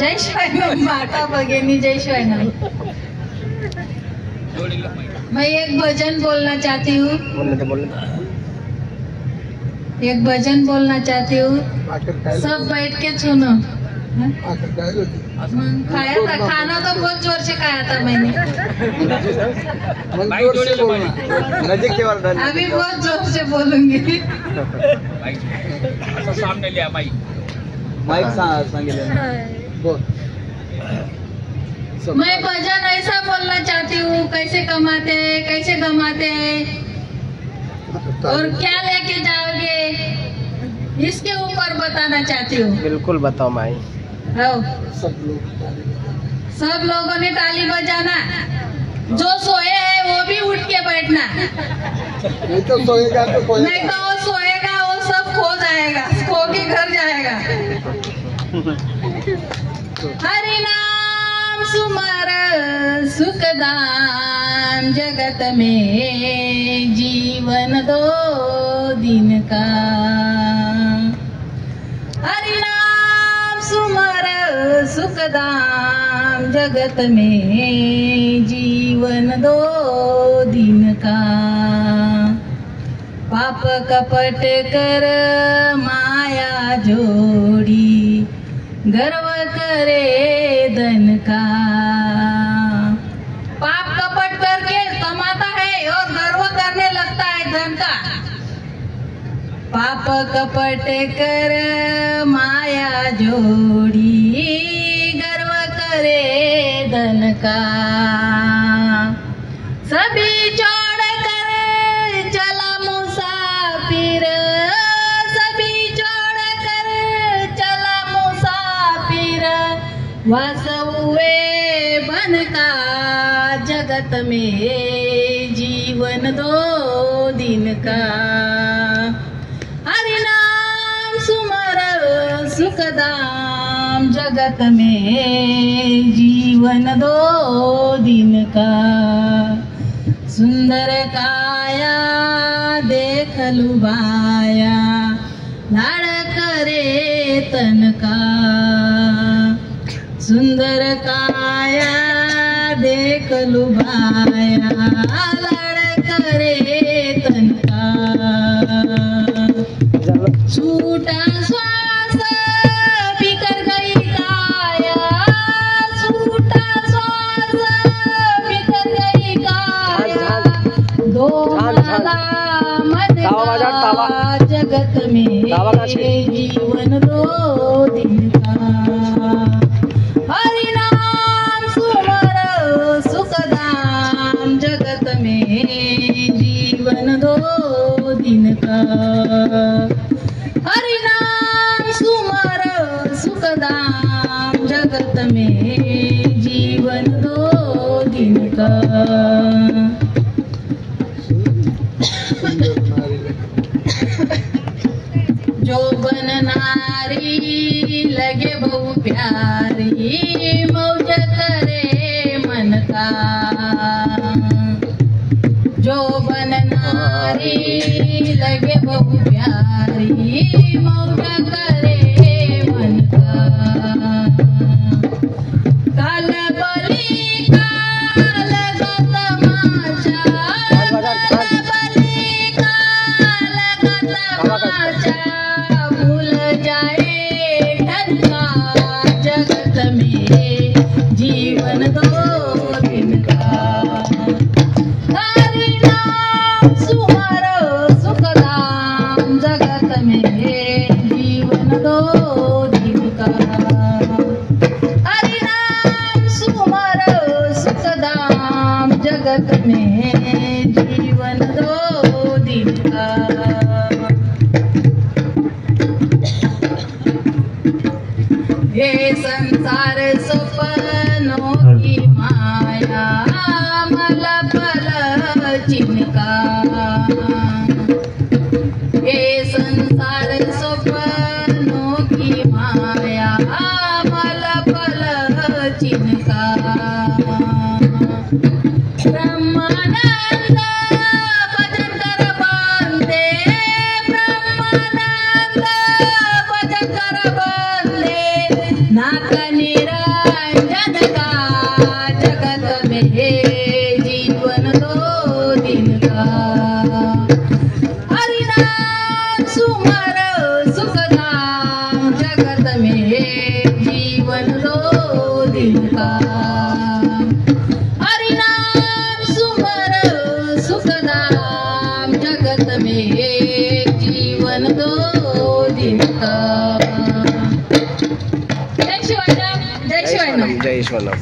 जय शिवाय माता भगिनी, जय शिवाय। मैं एक भजन बोलना चाहती हूँ, एक भजन बोलना चाहती हूँ, सब बैठ के सुनो। खाया था, खाना तो बहुत जोर से खाया था मैंने। अभी बहुत जोर से बोलूंगी। सामने लिया माइक, मैं भजन ऐसा बोलना चाहती हूँ, कैसे कमाते हैं, कैसे कमाते हैं और क्या लेके जाओगे, इसके ऊपर बताना चाहती हूँ। बिल्कुल बताओ माई। सब लोगों ने ताली बजाना, जो सोए है वो भी उठ के बैठना। नहीं तो सोएगा तो कोई नहीं तो वो सोएगा, वो सब खो जाएगा, खो के घर जाएगा। हरि नाम सुमर सुखदाम, जगत में जीवन 2 दिन का। हरि नाम सुमर सुखदाम, जगत में जीवन 2 दिन का। पाप कपट कर माया जोड़ी, गर्व करे धन का। पाप कपट करके कमाता है और गर्व करने लगता है धन का। पाप कपट कर माया जोड़ी, गर्व करे धन का। सभी छोड़ कर चला मुसाफिर, सभी छोड़ कर चला मुसाफिर, वास हुए बन का। जगत में जीवन 2 दिन का। हरि नाम सुमर सुखदाम, जगत में जीवन 2 दिन का। सुंदर काया देख लुभाया, लाड़ करे तन का। सुंदर काया देख लुभाया, लाड़ करे तन का। छूटा श्वास बिखर गई काया, छूटा श्वास बिखर गई काया। 2 माला मन का, जगत में जीवन 2 दिन का। हरि नाम सुमर सुखदाम, जगत में जीवन 2 दिन का। हरि नाम सुमर सुखदाम, जगत में जीवन 2 दिन का। जो बन नारी लगे बहु प्यारी, मौज करे मन का। जो बन नारी लगे बहु प्यारी, मौज करे मन का। काल बलि काल का तमाशा, काल बलि काल का तमाशा, भूल जाए धन का। जगत में जीवन 2 दिन का। हरि नाम सुमर सुखदाम, जगत में जीवन 2 दिन का। हरि नाम सुमर सुखदाम, जगत में जीवन 2 दिन का। ये संसार सपनों की माया, मल पल चिन्का। ये संसार सपनों की माया, मल पल चिन्का। ब्रह्मानंद भजन कर बंदे, ब्रह्मानंद भजन कर बंदे, नाक निर हरिनाम सुमर सुखदाम जगत में जीवन दो दिन का। हरिनाम सुमर सुखदाम जगत में जीवन दो दिन का। जय शिवराम, जय शिवराम। जय शिवराम।